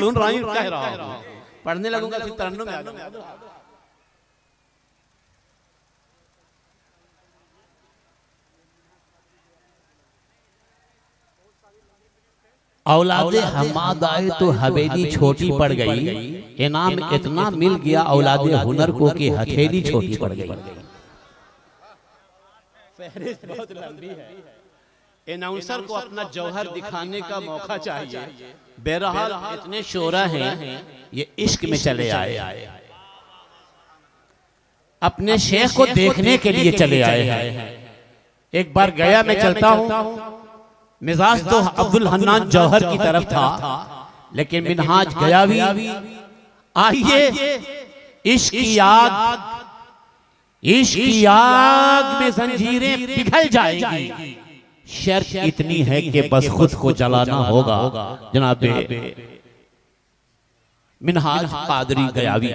फलून राई कह रहा हूं, पढ़ने लगूंगा फिर तरन्नुम में आ जाऊंगा। औलादे हम्माद आए तो हवेली छोटी पड़ गई, इनाम इतना मिल गया औलादे हुनर को कि हथेली छोटी पड़ गई। फहरिस्त बहुत लंबी है, एनाउंसर को अपना जौहर दिखाने का मौका चाहिए। बहरहाल इतने शोरा हैं, ये इश्क में चले आए, अपने शेख को देखने के लिए चले आए हैं। एक बार गया मैं चलता हूं, मिजाज तो अब्दुल हन्नान जौहर की तरफ था, लेकिन मिनहाज गया भी। आइए इश्क की आग, इश्क की आग में जंजीरें पिघल जाएंगी, शर्त इतनी है कि बस खुद को जलाना होगा। जनाब मिनहाज कादरी गयावी